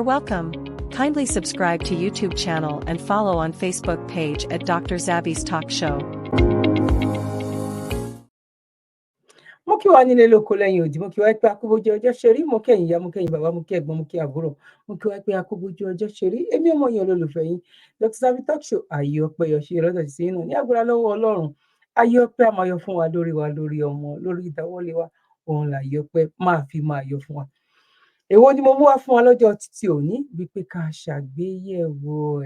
Welcome. Kindly subscribe to YouTube channel and follow on Facebook page at Dr. Zabby's Talk Show. Mo kí wa nílé lóko lẹ́yìn odi, mo kí wa pé akóbójú ọjọ́ ṣe rí, mo kẹ́yìn ìyá, mo kẹ́yìn bàbá, mo kí ẹ̀gbọ́n, mo kí àbúrò, mo kí wa pé akóbójú ọjọ́ ṣe rí. Èmi ọmọ yín olólùfẹ́ yín, Dr. Zabby's Talk Show, ayé ọpẹ́ yọ ṣe lọ́dọ̀ sí inú ní agbára lọ́wọ́ Ọlọ́run. Ayé ọpẹ́ a máa yọ fún wa, lórí ọmọ, lórí ìdáwọ́lé wa, òun là yọ pé máa yọ fún wa. Èwo ni mo mú wá fún wa lọ́jọ́ títí òní wípé ká ṣàgbéyẹ̀wò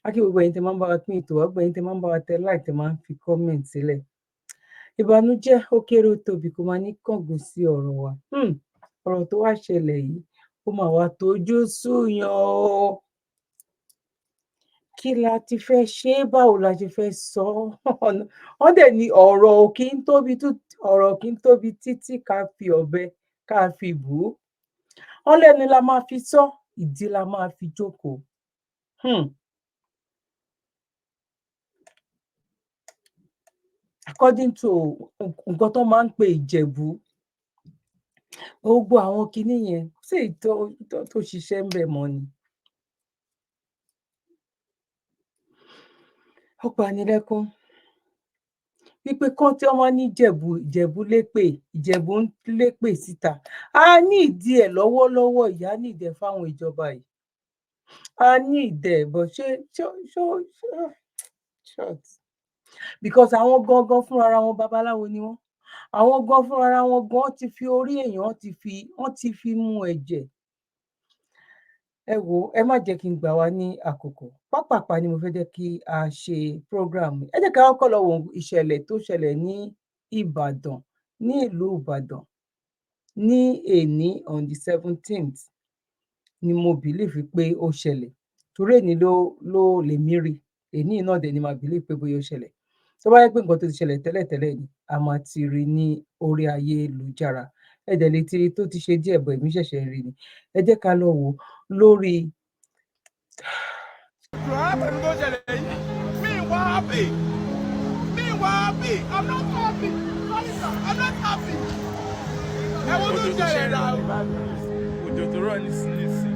Akí gbogbo ẹ̀yin tẹ́ máa ń bá wa pín ètò wa, gbogbo ẹ̀yin tẹ́ máa ń bá wa tẹ like, tẹ́ máa ń fi comment sílẹ̀. Ìbànújẹ́ ó kéré ó tóbi kó máa ní kángun sí ọ̀rọ̀ wa. Ọ̀rọ̀ tó wá ṣẹlẹ̀ yìí ó máa wá tójú súyàn o. Kí la ti fẹ́ ṣe, báwo la ti fẹ́ sọ wọ́n dẹ̀ ní ọ̀rọ̀ kì í tóbi títí ká fi ọ̀bẹ ká fi bù ú. Wọ́n lẹ́nu la máa fi sọ, ìdí la máa fi jókòó. According to nǹkan tó máa ń pe Ìjẹ̀bú, gbogbo àwọn kinní yẹn ṣé tó ṣiṣẹ́ ń bẹ̀ mọ́ ni. Ó pani lẹ́kún wípé kán tí wọ́n ní Ìjẹ̀bú lépè, Ìjẹ̀bú ń lépè síta. A ní ìdí ẹ̀ lọ́wọ́lọ́wọ́ ìyá ní ìdẹ fáwọn ìjọba yìí. A ní ìdẹ bọ̀ ṣé short. Because àwọn gangan fúnra wọn babaláwo ni wọ́n. Àwọn gan fúnra wọn gan ti fi orí èèyàn wọ́n ti fi mú ẹ̀jẹ̀. Ẹ wò ẹ má jẹ́ kí n gbà wá ní àkókò. Pápápá ni mo fẹ́ jẹ́ kí a ṣe program. Ẹ jẹ́ ká kọ́kọ́ lọ wo ìṣẹ̀lẹ̀ tó ṣẹlẹ̀ ní Ìbàdàn, ní ìlú Ìbàdàn, ní èní on the 17th ni mo believe pé ó ṣẹlẹ̀. Torí èní ló lè mí rí. Èní náà dẹ̀ ni màá believe pé bóyá ó ṣẹlẹ̀. Tó bá yẹ pé nǹkan tó ti ṣẹlẹ̀ tẹ́lẹ̀tẹ́lẹ̀ ni a máa ti rí ní orí ayélujára. Ẹ dẹ̀ lè ti rí tó ti ṣe díẹ̀ bọ̀ èmi ṣẹ̀ṣẹ̀ rí ni. Ẹ jẹ́ ká lọ wò lórí. I'm not happy. I'm not happy. I want to tell you now. Òjò tó rọ̀ nísinsìnyí.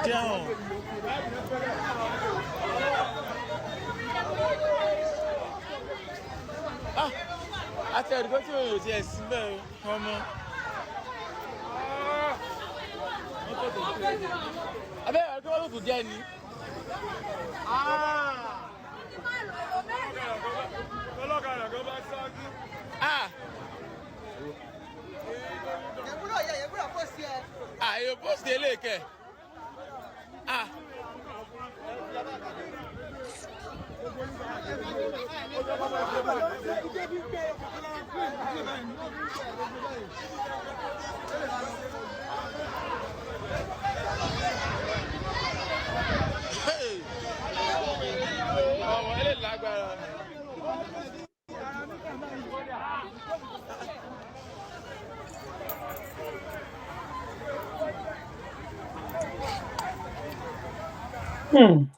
Down. Àti ẹ̀dùkọ́ tí òyìn ò ti ẹ̀sìn bẹ́ẹ̀ ọmọ. Abẹ́ ẹ̀dùkọ́ wọ́n tó jẹ́ ni. Ọlọ́kadà kan bá ṣáájú. Yẹ̀gbúrò pọ́sì ẹ̀. Èyí pọ́sì eléèkẹ́. Ọmọ ilé lágbára.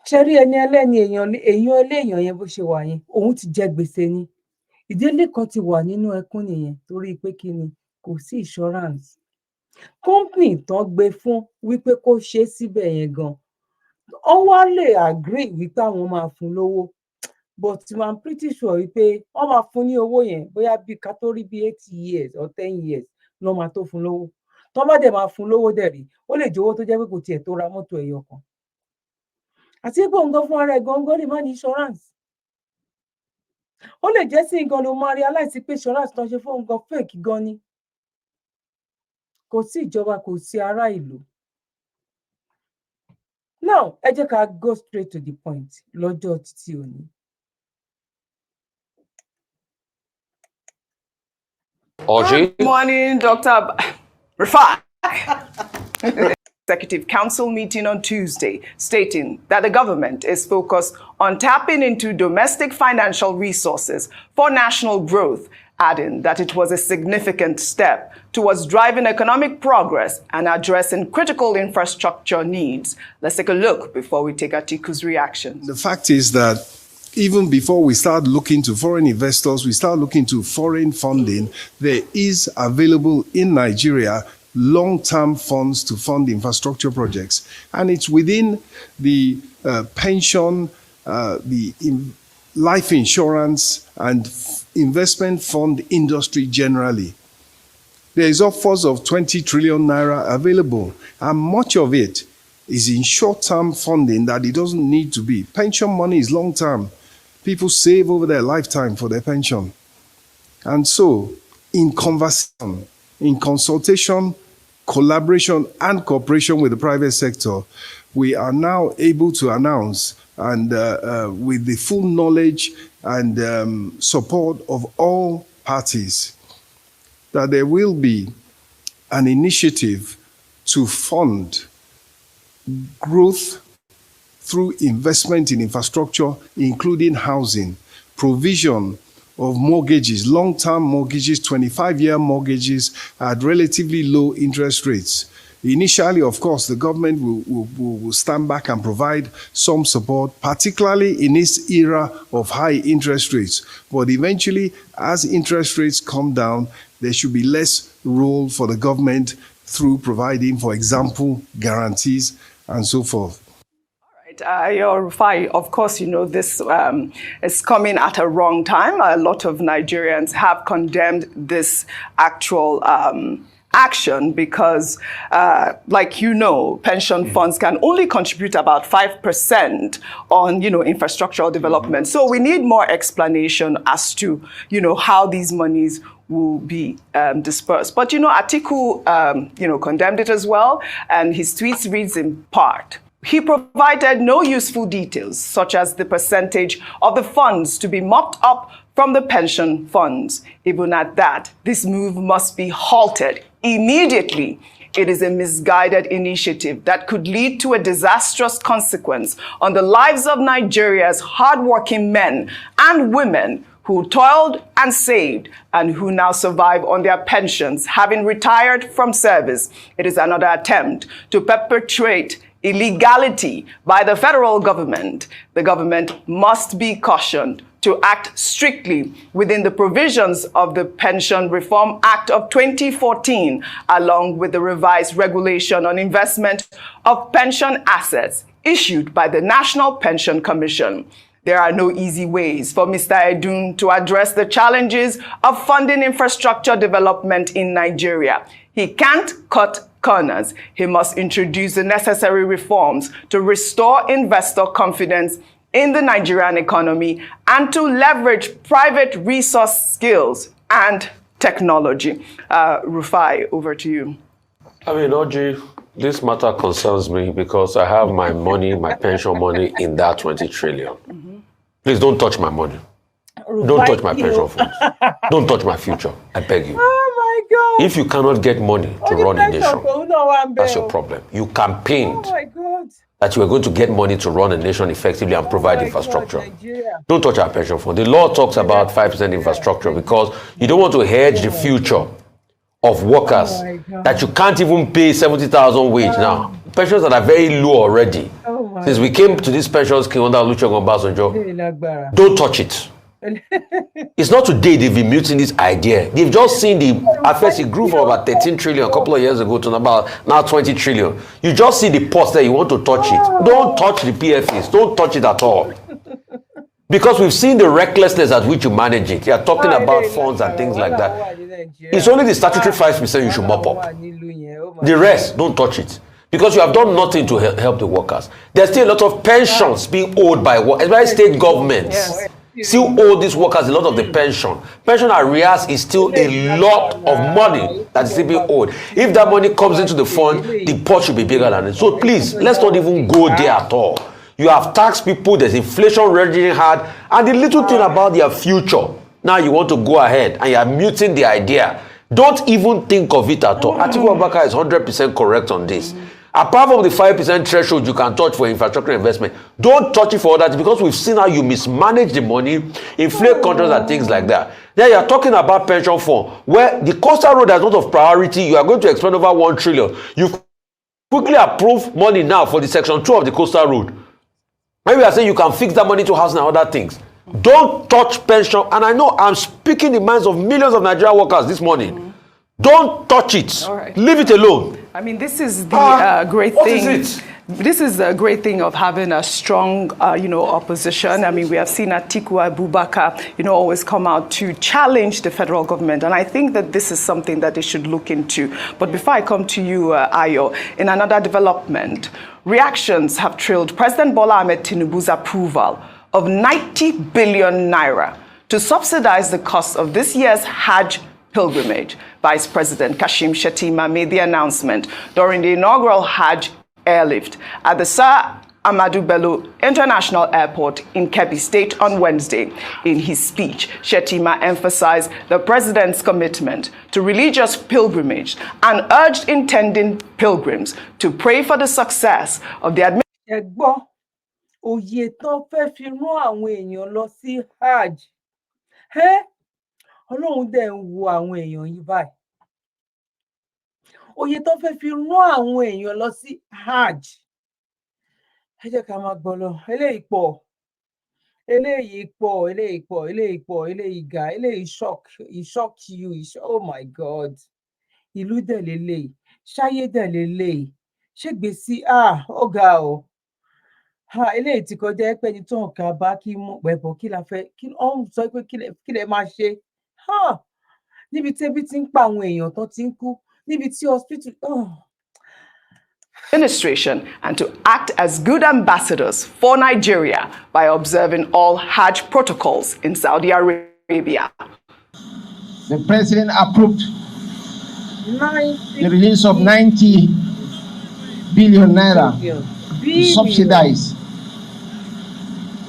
Ṣe rí ẹni ẹlẹ́ni èèyàn eléèyàn yẹn bó ṣe wà yẹn, òun ti jẹ gbèsè ni. Ìdílé kan ti wà nínú ẹkún nìyẹn torí pé kí ni kò sí insurance. Company tán gbé fún wípé kó ṣe síbẹ̀ yẹn gan. Wọ́n wá lè agree wípé àwọn máa fún lówó. But I'm pretty sure wípé wọ́n máa fún ní owó yẹn bóyá bí ká tó rí bí 8 years or 10 years ló máa tó fún lówó. Tọ́ bá dẹ̀ máa fún lówó dẹ̀ rí, ó lè jẹ́ owó tó jẹ́ pé kò tiẹ̀ tó ra mọ́tò ẹyọ kan. Àti pé òun gan fún ara ẹ̀ gangan lè má ní insurance. Ó lè jẹ́ sí nǹkan ló máa realize pé insurance tó ń ṣe fún òun gan fake gan ni. Kò sí ìjọba, kò sí ará ìlú. Now, ẹ jẹ́ ká go straight to the point lọ́jọ́ títí òní. Good morning, Dr. Rufai. Executive Council meeting on Tuesday, stating that the government is focused on tapping into domestic financial resources for national growth adding that it was a significant step towards driving economic progress and addressing critical infrastructure needs. Let's take a look before we take Atiku's reaction. The fact is that even before we start looking to foreign investors, we start looking to foreign funding, there is available in Nigeria long-term funds to fund infrastructure projects. And it's within the pension, life insurance, and investment fund industry generally. There is upwards of 20 trillion naira available, and much of it is in short-term funding that it doesn't need to be. Pension money is long-term. People save over their lifetime for their pension. And so, in conversation, in consultation, collaboration, and cooperation with the private sector, we are now able to announce, and with the full knowledge and support of all parties, that there will be an initiative to fund growth through investment in infrastructure, including housing, provision of mortgages, long-term mortgages, 25-year mortgages at relatively low interest rates. Initially, of course, the government will stand back and provide some support, particularly in this era of high interest rates. But eventually, as interest rates come down, there should be less role for the government through providing, for example, guarantees and so forth. Rufai, of course, you know, this is coming at a wrong time. A lot of Nigerians have condemned this actual action because, like you know, pension funds can only contribute about 5% on, you know, infrastructural development. So we need more explanation as to, you know, how these monies will be dispersed. But, you know, Atiku, you know, condemned it as well, and his tweets reads in part: he provided no useful details, such as the percentage of the funds to be mopped up from the pension funds. Even at that, this move must be halted immediately. It is a misguided initiative that could lead to a disastrous consequence on the lives of Nigeria's hardworking men and women who toiled and saved and who now survive on their pensions, having retired from service. It is another attempt to perpetrate illegality by the federal government. The government must be cautioned to act strictly within the provisions of the Pension Reform Act of 2014, along with the revised regulation on investment of pension assets issued by the National Pension Commission. There are no easy ways for Mr. Edun to address the challenges of funding infrastructure development in Nigeria. He can't cut corners. He must introduce the necessary reforms to restore investor confidence in the Nigerian economy and to leverage private resource skills and technology. Rufai, over to you. I mean, Oji, this matter concerns me because I have my money, my pension money in that 20 trillion. Please don't touch my money. Don't touch my pension funds. Don't touch my future. I beg you. Oh my God. If you cannot get money to run a nation, that's your problem. You campaigned that you were going to get money to run a nation effectively and provide infrastructure. Don't touch our pension fund. The law talks about 5% infrastructure because you don't want to hedge the future of workers that you can't even pay 70,000 wage now. Pensions that are very low already. Since we came to this pension scheme under Olusegun Obasanjo, don't touch it. It's not today they've been muting this idea. They've just seen the affairs. It grew from about 13 trillion a couple of years ago to about now 20 trillion. You just see the pots there, you want to touch it. Don't touch the PFAs. Don't touch it at all. Because we've seen the recklessness at which you manage it. You're talking about funds and things like that. It's only the statutory 5% you should mop up. The rest, don't touch it. Because you have done nothing to help the workers. There's still a lot of pensions being owed by especially state governments. Still owe these workers a lot of the pension. Pension arrears is still a lot of money that is still being owed. If that money comes into the fund, the pot should be bigger than it. So please, let's not even go there at all. You have taxed people, there's inflation raging hard, and the little thing about their future, now you want to go ahead and you're muting the idea. Don't even think of it at all. Atiku Abubakar is 100% correct on this. Apart from the 5% threshold you can touch for infrastructure investment, don't touch it for that because we've seen how you mismanage the money, inflate contracts and things like that. Then you're talking about pension fund, where the coastal road has not of priority. You are going to expend over 1 trillion. You've quickly approved money now for the section 2 of the coastal road. Maybe I say you can fix that money to housing and other things. Don't touch pension. And I know I'm speaking the minds of millions of Nigerian workers this morning. Don't touch it. Right. Leave it alone. I mean, this is the great thing. What is it? This is the great thing of having a strong, opposition. I mean, we have sseen Atiku Abubakar, always come out to challenge the federal government. And I think that this is something that they should look into. But before I come to you, Ayo, in another development, reactions have trailed President Bola Ahmed Tinubu's approval of 90 billion naira to subsidize the cost of this year's Hajj pilgrimage. Vice President Kashim Shettima made the announcement during the inaugural Hajj airlift at the Sir Ahmadu Bello International Airport in Kebbi State on Wednesday. In his speech, Shettima emphasized the president's commitment to religious pilgrimage and urged intending pilgrims to pray for the success of the administration. Òye tó fẹ́ fi rán àwọn èèyàn lọ sí Hajj. Ọlọ́run dẹ̀ ń wo àwọn èèyàn yìí báyìí. Òye tó fẹ́ fi rán àwọn èèyàn lọ sí Hajj. Ẹ jẹ́ ká máa gbọ́ lọ. Eléyìí pọ̀. Eléyìí ga. Eléyìí shock you. Oh my God. Ìlú dẹ̀ lélẹ́yìí. Ṣáyé dẹ̀ lélẹ́yìí. Ṣégbèsí ó ga o. Eléyìí ti kọjá pé ẹni tó ń kà bá kí mú pẹ̀bọ̀ kí la fẹ́ kí ọ̀hún sọ pé kí lẹ máa ṣe. Níbi tí ebi ti ń pa àwọn èèyàn tó ti ń kú, níbi tí hospital. Administration and to act as good ambassadors for Nigeria by observing all Hajj protocols in Saudi Arabia. The president approved the release of 90 billion naira to subsidize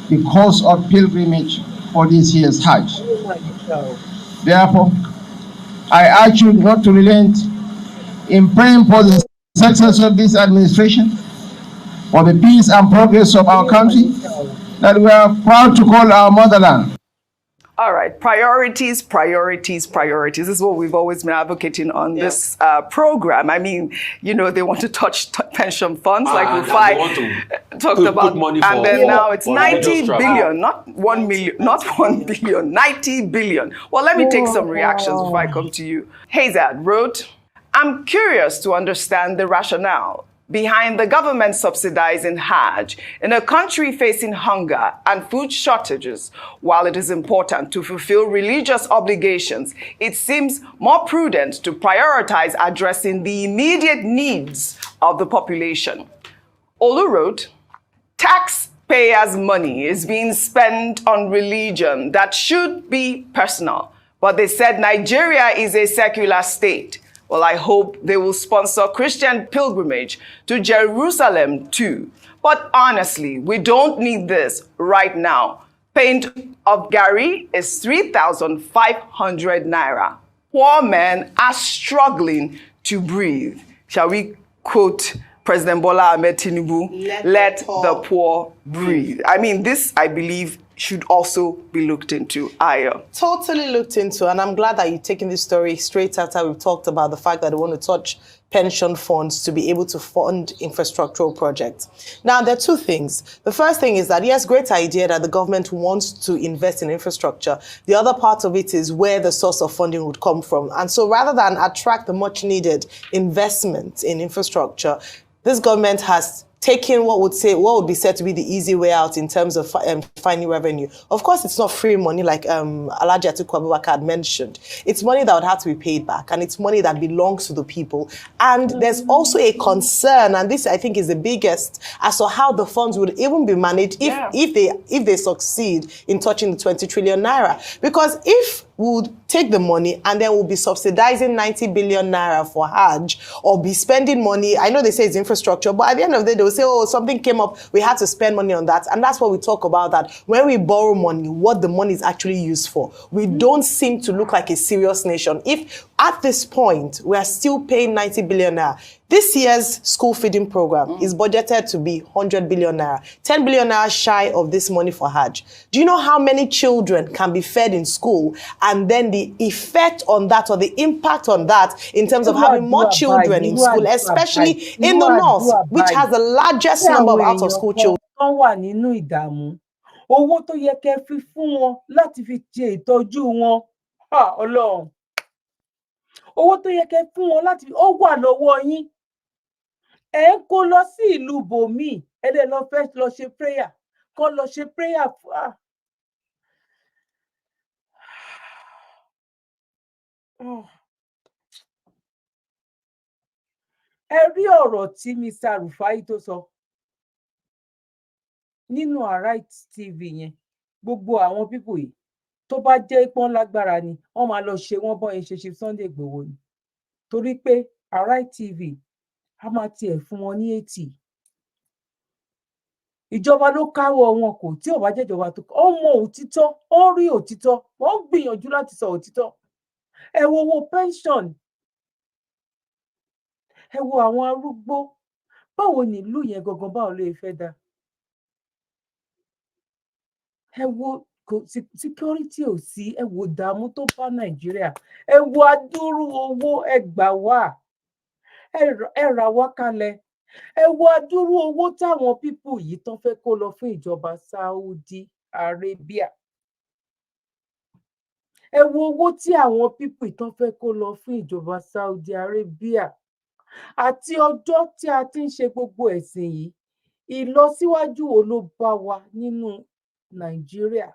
the cost of pilgrimage for this year's Hajj. Therefore, I urge you not to relent in praying for the success of this administration, for the peace and progress of our country that we are proud to call our motherland. All right, priorities. This is what we've always been advocating on this program. I mean, they want to touch pension funds like Rufai talked about, money and then now it's 90 billion, not 1 million, not 1 billion, 90 billion. Well, let me take some reactions before I come to you. Hazard wrote, I'm curious to understand the rationale behind the government subsidizing Hajj in a country facing hunger and food shortages. While it is important to fulfill religious obligations, it seems more prudent to prioritize addressing the immediate needs of the population. Olu wrote, taxpayers' money is being spent on religion that should be personal, but they said Nigeria is a secular state. Well, I hope they will sponsor Christian pilgrimage to Jerusalem too. But honestly, we don't need this right now. Pint of Gary is 3,500 naira. Poor men are struggling to breathe. Shall we quote President Bola Ahmed Tinubu? Let the poor breathe. I mean, this, I believe, should also be looked into. Ayo. Totally looked into, and I'm glad that you're taking this story straight after we've talked about the fact that they want to touch pension funds to be able to fund infrastructural projects. Now, there are two things. The first thing is that, yes, great idea that the government wants to invest in infrastructure. The other part of it is where the source of funding would come from. And so rather than attract the much needed investment in infrastructure, this government has taking what would be said to be the easy way out in terms of finding revenue. Of course, it's not free money like Alhaji Atiku Abubakar had mentioned. It's money that would have to be paid back, and it's money that belongs to the people. And there's also a concern, and this I think is the biggest, as to how the funds would even be managed if they succeed in touching the 20 trillion naira. Because if we would take the money and then we'll be subsidizing 90 billion naira for Hajj, or be spending money, I know they say it's infrastructure, but at the end of the day, they will say, oh, something came up, we had to spend money on that. And that's what we talk about, that when we borrow money, what the money is actually used for. We don't seem to look like a serious nation. If at this point, we are still paying 90 billion naira, This year's school feeding program is budgeted to be 100 billion naira, 10 billion naira shy of this money for Hajj. Do you know how many children can be fed in school, and then the effect on that or the impact on that in terms of having more children in school, especially in the north, which has the largest number of out-of-school children? Owó tó yẹ kẹ́ fi fún wọn láti fi ṣe ìtọ́jú wọn, Ọlọ́run. Owó tó yẹ kẹ́ fún wọn láti ó wà lọ́wọ́ yín. Ẹ ń kó lọ sí ìlú bòmíì, ẹ dẹ̀ lọ fẹ́ lọ ṣe prayer, kó lọ ṣe prayer fún ẹ rí ọ̀rọ̀ tí Mr. Rufai tó sọ nínú Arise TV yẹn, gbogbo àwọn pípò yìí tó bá jẹ́ pọ́n lágbára ni wọ́n máa lọ ṣe wọ́n bọ́ ẹ ṣe Sunday Igboho ni, torí pé Arise TV a máa tiẹ̀ fún wọn ní 80. Ìjọba ló káwọ́ wọn kò, tí ò bá jẹ́ ìjọba tó ó mọ òtítọ́, ó rí òtítọ́, wọ́n gbìyànjú láti sọ òtítọ́. Ẹ wo owó pension, ẹ wo àwọn arúgbó, báwo ni ìlú yẹn gangan báwo ló fẹ́ dá? Ẹ wo security ò sí, ẹ wo ìdààmú tó bá Nàìjíríà, ẹ wo adúrú owó, ẹ gbà wá, ẹ rà wá kalẹ̀, ẹ wo adúrú owó táwọn pípù yìí tán fẹ́ kó lọ fún ìjọba Saudi Arabia. Ẹ wo owó tí àwọn pípù yìí tán fẹ́ kó lọ fún ìjọba Saudi Arabia. Àti ọjọ́ tí a ti ń ṣe gbogbo ẹ̀sìn yìí, ìlọsíwájú wo ló bá wa nínú Nàìjíríà?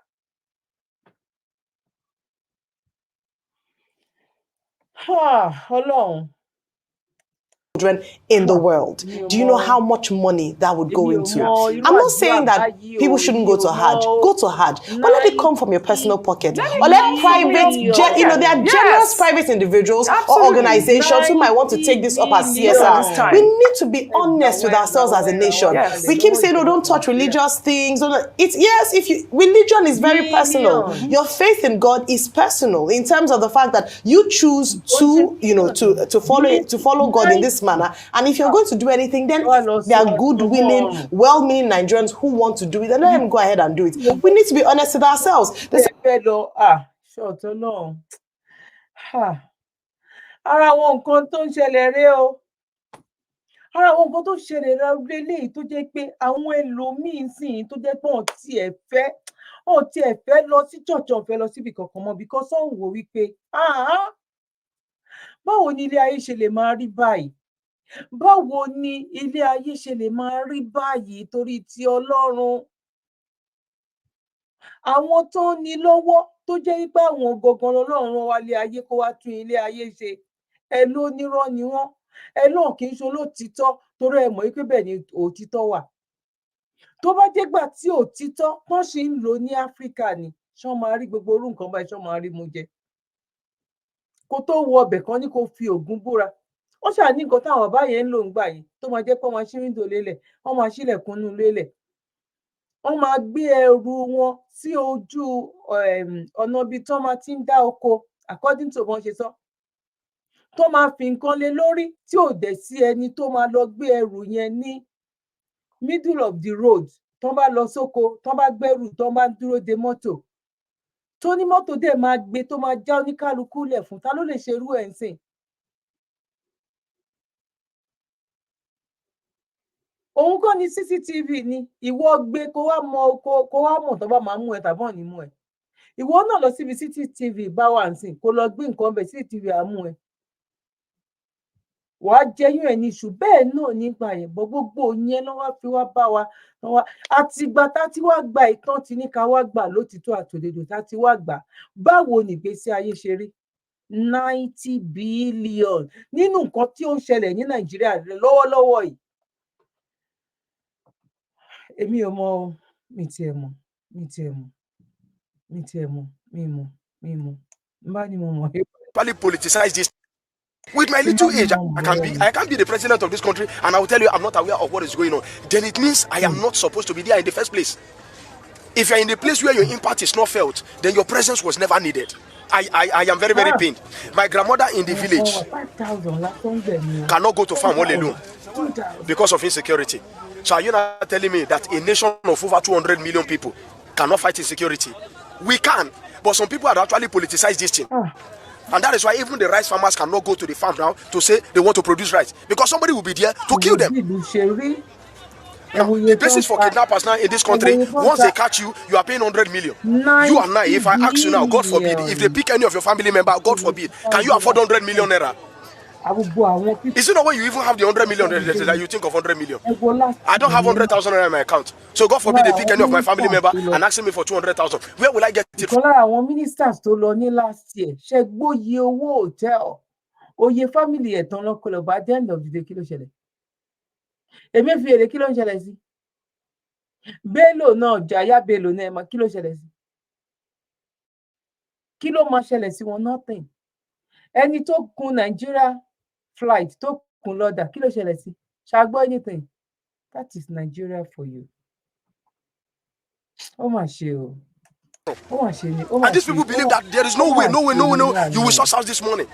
Ọlọ́run. Children in the world. Do you know how much money that would go into? I'm not saying that people shouldn't go to Hajj. Go to Hajj. But let it come from your personal pocket. Or let private, there are generous private individuals or organizations who might want to take this up as CSR. We need to be honest with ourselves as a nation. We keep saying, oh, don't touch religious things. Religion is very personal. Your faith in God is personal in terms of the fact that you choose to follow God in this manner, and if you're going to do anything, then there are good, willing, well-meaning Nigerians who want to do it, and let them go ahead and do it. We need to be honest with ourselves. Ara àwọn nǹkan tó ń ṣẹlẹ̀ rèé o. Ara àwọn nǹkan tó ń ṣẹlẹ̀ lélẹ́yìí tó jẹ́ pé àwọn ẹlòmíín sìn tó jẹ́ pé wọ́n tiẹ̀ fẹ́ lọ sí church, wọ́n fẹ́ lọ síbi kankan mọ́, because wọ́n wò wípé báwo ni ilé ayé ṣe lè máa rí báyìí? Báwo ni ilé ayé ṣe lè máa rí báyìí torí ti Ọlọ́run? Àwọn tó ní lọ́wọ́ tó jẹ́ pé àwọn gangan Ọlọ́run wá lé ayé kó wá tún ilé ayé ṣe, ẹ ló nírọ́ ni wọ́n, ẹ náà kì í ṣe olóòtítọ́, torí ẹ mọ̀ pé bẹ́ẹ̀ ni òtítọ́ wà. Tó bá jẹ́ gbà tí òtítọ́ wọ́n ṣì ń lò ní Áfíríkà ni, ṣán máa rí gbogbo orú nǹkan báyìí, ṣán máa rí mú jẹ. Kó tó wọ ọbẹ̀ kan ní kó fi Ògún búra. Wọ́n ṣáà ní nǹkan táwọn bàbá yẹn ń lò ń gbà yìí tó máa jẹ́ pé wọ́n máa ṣí wíńdò lélẹ̀, wọ́n máa ṣílẹ̀kùn nínú lélẹ̀. Wọ́n máa gbé ẹrù wọn sí ojú ọ̀nà ibi tí wọ́n máa ti ń dá oko, according to bọ́n ṣe sọ. Tó máa fi nǹkan lé lórí tí ò dẹ̀ sí ẹni tó máa lọ gbé ẹrù yẹn ní middle of the road. Tó bá lọ sóko, tó bá gbẹ́rù, tó bá dúró de mọ́tò. Tó ní mọ́tò dẹ̀ máa gbé tó máa já oníkálukú lẹ̀ fún, ta ló lè ṣe irú ẹ̀ ń sìn? Òun kọ́ ni CCTV ni, ìwọ gbé kó wá mọ̀ tó bá máa mú ẹ tàbí ò ní mú ẹ. Ìwọ náà lọ síbi CCTV bá wà ń sìn, kó lọ gbé nǹkan bẹ̀, CCTV á mú ẹ. Wàá jẹyún ẹ̀ ní iṣu, bẹ́ẹ̀ náà nígbà yẹn, bọ́ gbogbo yẹn ló wá fi wá bá wa. Àtìgbà tá ti wá gba ìtàn tí ní ká wá gbà lótìtọ́ àtòdodo tá ti wá gbà, báwo ni ìgbésí ayé ṣe rí? 90 billion nínú nǹkan tí ó ń ṣẹlẹ̀ ní Nàìjíríà lọ́wọ́lọ́wọ́ yìí. Èmi ò mọ̀, mi tiẹ̀ mọ̀. Bá ní mo mọ̀. Probably politicize this. With my little age, I can't be the president of this country, and I will tell you I'm not aware of what is going on. Then it means I am not supposed to be there in the first place. If you're in the place where your impact is not felt, then your presence was never needed. I am very, very pained. My grandmother in the village cannot go to farm all alone because of insecurity. So are you not telling me that a nation of over 200 million people cannot fight insecurity? We can, but some people have actually politicized this thing. And that is why even the rice farmers cannot go to the farm now to say they want to produce rice, because somebody will be there to kill them. Now, the basis for kidnappers now in this country, once they catch you, you are paying 100 million. You and I, if I ask you now, God forbid, if they pick any of your family member, God forbid, can you afford 100 million naira? Is it not when you even have the 100 million that you think of 100 million? I don't have 100,000 naira in my account. So God forbid they pick any of my family member and ask me for 200,000. Where will I get it from? Ministers tó lọ ní last year, ṣe gbóyè owó hotel. Oye family ẹ̀tàn lọ́kọ lọ bá the end of the day kí ló ṣẹlẹ̀? Emefiele kí ló ń ṣẹlẹ̀ sí? Bello náà Jaya Bello náà ma kí ló ṣẹlẹ̀ sí? Kí ló máa ṣẹlẹ̀ sí wọn? Nothing. Ẹni tó kún Nigeria flight tó kún lọ́dà kí ló ṣẹlẹ̀ sí? Ṣàgbọ́ anything? That is Nigeria for you. Ó mà ṣe o. And these people believe that there is no way, you will sort out this morning.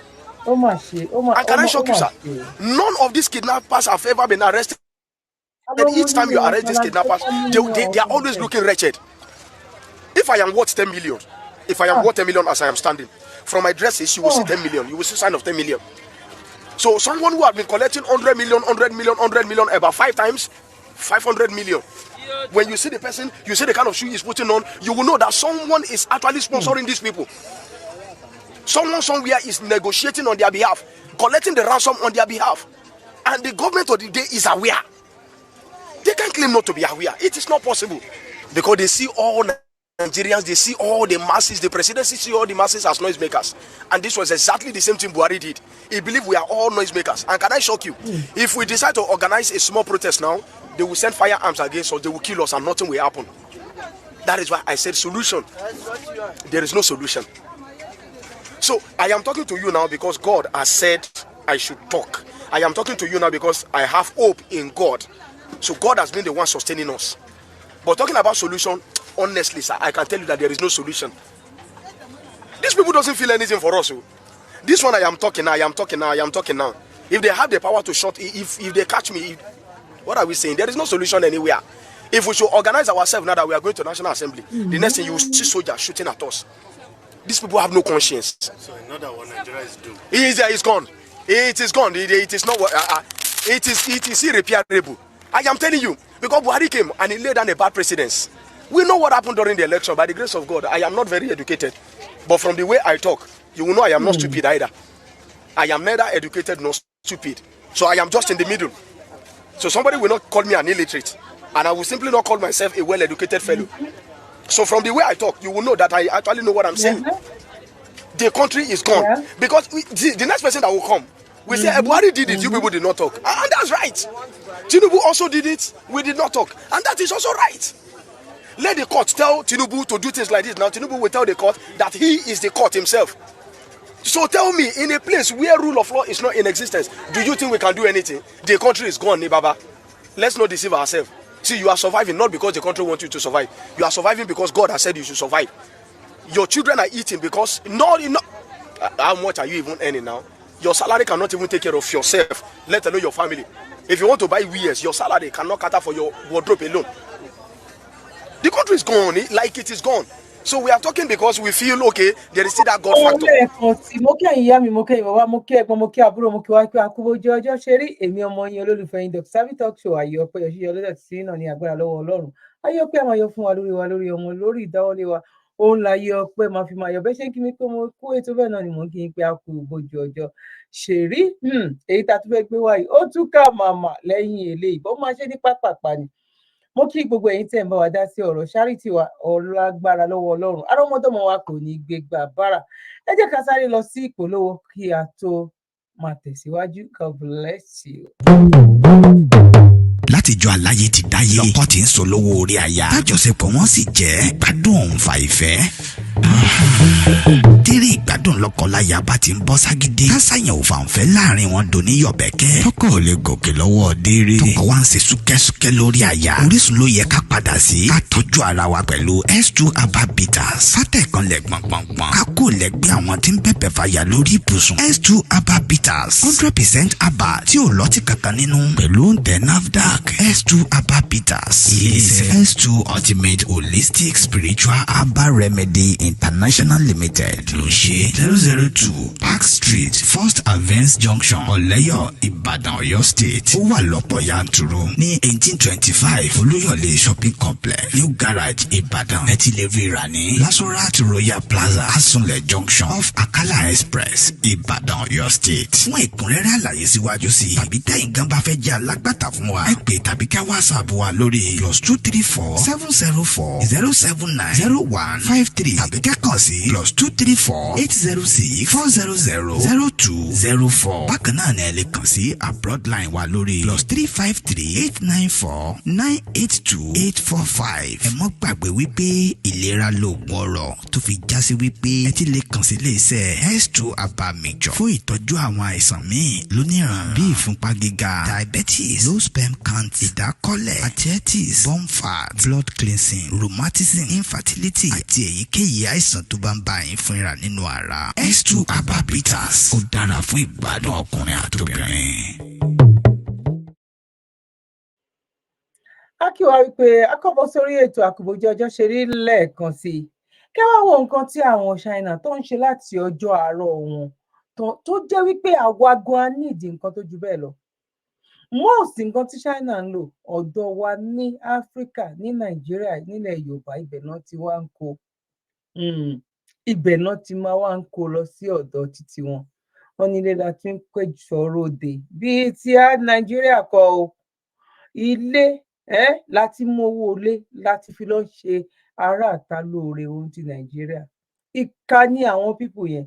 And can I shock you, sir? None of these kidnappers have ever been arrested. And each time you arrest these kidnappers, they are always looking wretched. If I am worth 10 million, as I am standing, from my dresses, you will see 10 million. You will see sign of 10 million. So someone who has been collecting 100 million, about 5 times, 500 million. When you see the person, you see the kind of shoe he's putting on, you will know that someone is actually sponsoring these people. Someone somewhere is negotiating on their behalf, collecting the ransom on their behalf. And the government of the day is aware. They can't claim not to be aware. It is not possible. Because they see all Nigerians, they see all the masses, the presidency see all the masses as noisemakers. And this was exactly the same thing Buhari did. He believed we are all noisemakers. And can I shock you? If we decide to organize a small protest now, they will send firearms against us, they will kill us, and nothing will happen. That is why I said solution. There is no solution. So I am talking to you now because God has said I should talk. I am talking to you now because I have hope in God. So God has been the one sustaining us. But talking about solution, honestly, sir, I can tell you that there is no solution. These people doesn't feel anything for us. This one I am talking now. If they have the power to shut, if they catch me, what are we saying? There is no solution anywhere. If we should organize ourselves now that we are going to National Assembly, the next thing you will see soldiers shooting at us. These people have no conscience. So another one, Nigeria is doomed. It's gone. It is gone. It is not. It is irreparable. I am telling you, because Buhari came and he laid down a bad precedence. We know what happened during the election. By the grace of God, I am not very educated, but from the way I talk, you will know I am not stupid either. I am neither educated nor stupid, so I am just in the middle. So somebody will not call me an illiterate, and I will simply not call myself a well-educated fellow. So from the way I talk, you will know that I actually know what I'm saying. The country is gone because the next person that will come, we say, Buhari did it, you people did not talk. And that's right. Tinubu also did it, we did not talk. And that is also right. Let the court tell Tinubu to do things like this. Now Tinubu will tell the court that he is the court himself. So tell me, in a place where rule of law is not in existence, do you think we can do anything? The country is gone, Nibaba. Let's not deceive ourselves. See, you are surviving not because the country wants you to survive. You are surviving because God has said you should survive. Your children are eating because how much are you even earning now? Your salary cannot even take care of yourself, let alone your family. If you want to buy wears, your salary cannot cater for your wardrobe alone. The country is gone, like it is gone. So we are talking because we feel okay, there is still that God factor. Òun láyé ọpẹ́ máa fi máa yọ̀ bẹ́ẹ̀ ṣe kí mi pé mo kú ètò bẹ́ẹ̀ náà ni mò ń kí n pé a kú bójú ọjọ́ ṣèrí èyí tá a tún fẹ́ gbé wáyé ó tún ká màmá lẹ́yìn eléyìí bó máa ṣe ní pápápá ni mo kí gbogbo ẹ̀yin tẹ́ ń bá wa dá sí ọ̀rọ̀ Charity wa ọlágbára lọ́wọ́ Ọlọ́run arọ́mọdọ́mọ wa kò ní gbégbá bára ẹ jẹ́ ká sáré lọ sí ìpolówó kí a tó máa tẹ̀síwájú. God bless you. Látijọ́ aláyé ti dáyé lọ́kọ́ tí ń sọ lówó orí aya tájọṣepọ̀ wọn sì jẹ́ gbádùn òun fa ìfẹ́. Tírí ìgbádùn lọ́kọláya bá ti ń bọ́ ságídí. Kásàyàn ò fàǹfẹ́ láàrin wọn dò ní yọ̀bẹ̀kẹ́. Tọkọ ò lè gòkè lọ́wọ́ déré. Tọkọ wa ń ṣe súkẹ́súkẹ́ lórí àyà. Orísun ló yẹ ká padà sí. Ká tọ́jú ara wa pẹ̀lú S2 Aba Bitters. Fátẹ̀ kan lẹ̀ gbọ̀ngbọ̀ngbọ̀n. Ká kó lẹ́gbẹ́ àwọn tí ń bẹ̀bẹ̀ fàyà lórí ibùsùn. S2 Aba Bitters. 100% Aba tí ò lọ́tì kankan nínú. Pẹ̀lú oúnjẹ NAFDAC. S2 Aba Bitters. Ilé-iṣẹ́ S2 Ultimate Holistic Spiritual Aba Remedy International Limited ló ṣe 002 Park Street First Avance Junction Ọ̀lẹ́yọ̀ Ìbàdàn Ọ̀yọ́ State. Ó wà lọ́pọ̀ yanturu ní 1825 Olúyọ̀lé Shopping Complex New Garage Ìbàdàn. Ẹ ti lè rí rà ní Lasorat Royal Plaza Asunlẹ̀ Junction off Akala Express Ìbàdàn Ọ̀yọ́ State. Fún ẹ̀kúnrẹ́rẹ́ àlàyé síwájú sí tàbí tẹ̀yin gan bá fẹ́ jẹ́ alágbàtà fún wa, ẹ pè tàbí ká WhatsApp wa lórí +234 704 079 0153 tàbí ká kàn sí +234 806 400 0204. Bákan náà ni ẹ lè kàn sí abroad line wa lórí +353 894 982 845. Ẹ mọ́ gbàgbé wípé ìlera lóògùn ọrọ̀, tó fi já sí wípé ẹ ti lè kàn sí iléeṣẹ́ S2 Aba Mixture fún ìtọ́jú àwọn àìsàn míì lóníran bíi ìfúnpá gíga, diabetes, low sperm count, ìdákọ́lẹ̀, arthritis, bone fat, blood cleansing, rheumatism, infertility àti èyíkéyìí àìsàn tó bá ń bá yín fúnra nínú ara. S2 Aba Bitters ó dára fún ìgbádùn ọkùnrin àtobìnrin. A kí wa wípé akọ́bọ̀ sórí ètò àkùbọ̀jọ́ ọjọ́ ṣe rí lẹ́ẹ̀kan sí i. Kí wá wo nǹkan tí àwọn China tó ń ṣe láti ọjọ́ àárọ̀ wọn tó jẹ́ wípé àwa gan nídìí nǹkan tó ju bẹ́ẹ̀ lọ. Most nǹkan tí China ń lò ọ̀dọ̀ wa ní Áfíríkà, ní Nàìjíríà, nílẹ̀ Yorùbá, ibẹ̀ náà ti wá ń kó. Ibẹ̀ náà ti máa wá ń kó lọ sí ọ̀dọ̀ títí wọn. Wọ́n nílé la ti ń péjọ ròde bíi ti Nàìjíríà kọ́ o. Ilé láti mú owó ilé láti fi lọ ṣe aráàta lóore ohun ti Nàìjíríà. Ìkà ni àwọn pípù yẹn.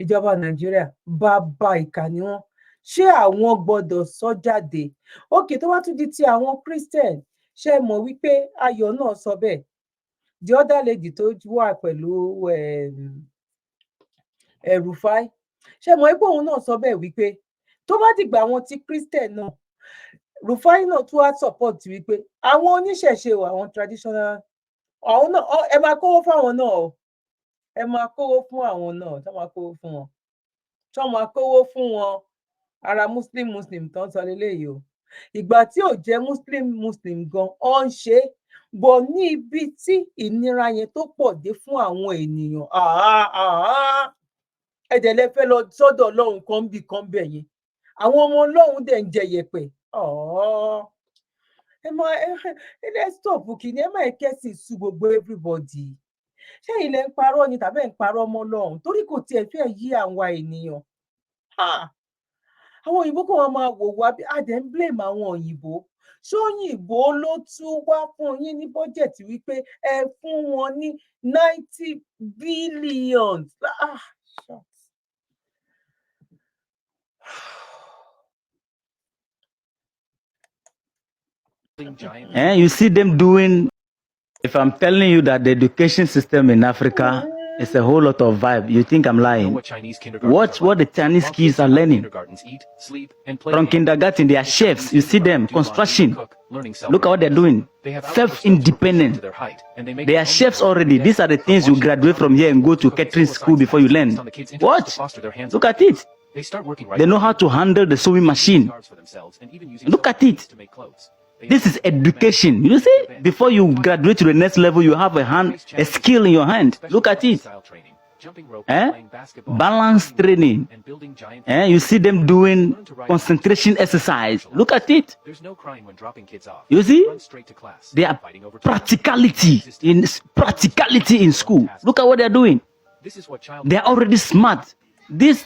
Ìjọba Nàìjíríà bàbá ìkà ni wọ́n. Ṣé àwọn gbọ́dọ̀ sọ jáde? Òkè tó wá tún di ti àwọn Christian. Ṣé mọ̀ wípé Ayọ̀ náà sọ bẹ́ẹ̀? The other lady tó wà pẹ̀lú Rufai. Ṣé mọ̀ wípé òun náà sọ bẹ́ẹ̀ wípé tó bá dìgbà àwọn ti Christian náà, Rufai náà tún wá support wípé àwọn oníṣẹ̀ṣe wà, àwọn traditional, àwọn náà ẹ máa kówó fún àwọn náà o. Ẹ máa kówó fún àwọn náà, tó máa kówó fún wọn. Tó máa kówó fún wọn. Ara Muslim tán sọ leléyìí o. Ìgbà tí ò jẹ́ Muslim gan ọ̀ ń ṣe bọ̀ ní ibi tí ìnira yẹn tó pọ̀ dé fún àwọn ènìyàn. Ẹ̀dẹ̀ lẹ fẹ́ lọ sọ́dọ̀ Ọlọ́run kan bí kan bẹ̀ yẹn. Àwọn ọmọ Ọlọ́run dẹ̀ ń jẹ yẹ̀pẹ̀. Ẹ stop kìíní, ẹ má kẹ́sì sú gbogbo everybody. Ṣé ilẹ̀ ń parọ́ ni tàbí ẹ̀ ń parọ́ mọ́ Ọlọ́run? Torí kò tiẹ̀ fẹ́ yí àwọn ènìyàn. Àwọn òyìnbó kò wọ́n máa wò wá bí a dẹ̀ ń blame àwọn òyìnbó. Ṣé òyìnbó ló tún wá fún yín ní bọ́jẹ̀tì wípé ẹ fún wọn ní 90 billion? You see them doing, if I'm telling you that the education system in Africa is a whole lot of vibe, you think I'm lying. Watch what the Chinese kids are learning. From kindergarten, they are chefs. You see them, construction. Look at what they're doing. Self-independent. They are chefs already. These are the things you graduate from here and go to catering school before you learn. Watch. Look at it. They know how to handle the sewing machine. Look at it. This is education. You see, before you graduate to the next level, you have a skill in your hand. Look at it. Balance training. You see them doing concentration exercise. Look at it. You see, they are practicality in school. Look at what they are doing. They are already smart. This,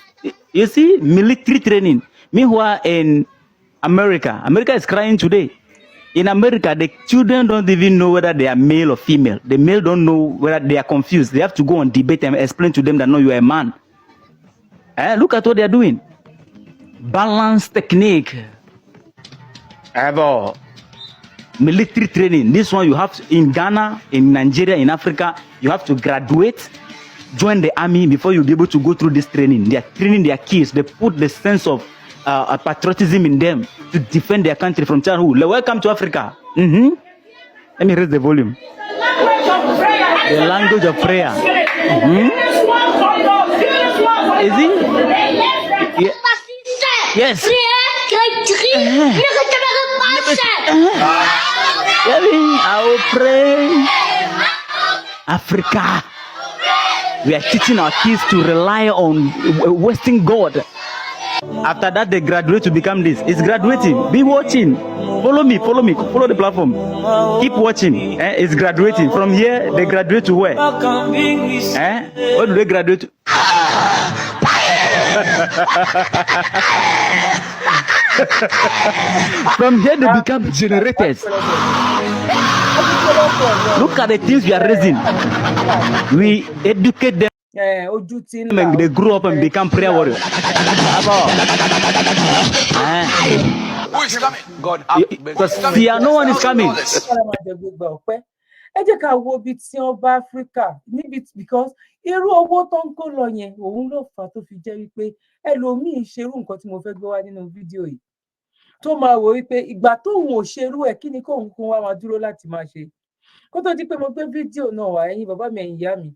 you see, military training. Meanwhile, in America is crying today. In America, the children don't even know whether they are male or female. The male don't know whether they are confused. They have to go on debate and explain to them that no, you are a man. Look at what they are doing. Balance technique. military training. This one you have to, in Ghana, in Nigeria, in Africa, you have to graduate, join the army before you'll be able to go through this training. They are training their kids. They put the sense of patriotism in them to defend their country from childhood. Welcome to Africa. Let me raise the volume. The language of prayer. Is it? Yeah. Yes. I will pray. Africa. We are teaching our kids to rely on Western God. After that, they graduate to become this. It's graduating. Be watching. Follow me. Follow the platform. Keep watching. It's graduating. From here, they graduate to where? What do they graduate to? From here, they become generators. Look at the things we are raising. We educate them. And they grow up and become prayer warriors. Who is coming? God, because fear, no one is coming. Ẹ jẹ́ ká wo ibi tí ọba Áfíríkà níbi because irú owó tó ń kó lọ yẹn òun ló fà tó fi jẹ́ wípé ẹlòmíì ṣerú nǹkan tí mo fẹ́ gbé wá nínú fídíò yìí tó máa wò wípé ìgbà tóun ò ṣerú ẹ̀ kí ni kóun kún wá máa dúró láti máa ṣe kó tó di pé mo gbé fídíò náà wá ẹ̀yin bàbá mi ẹ̀yin ìyá mi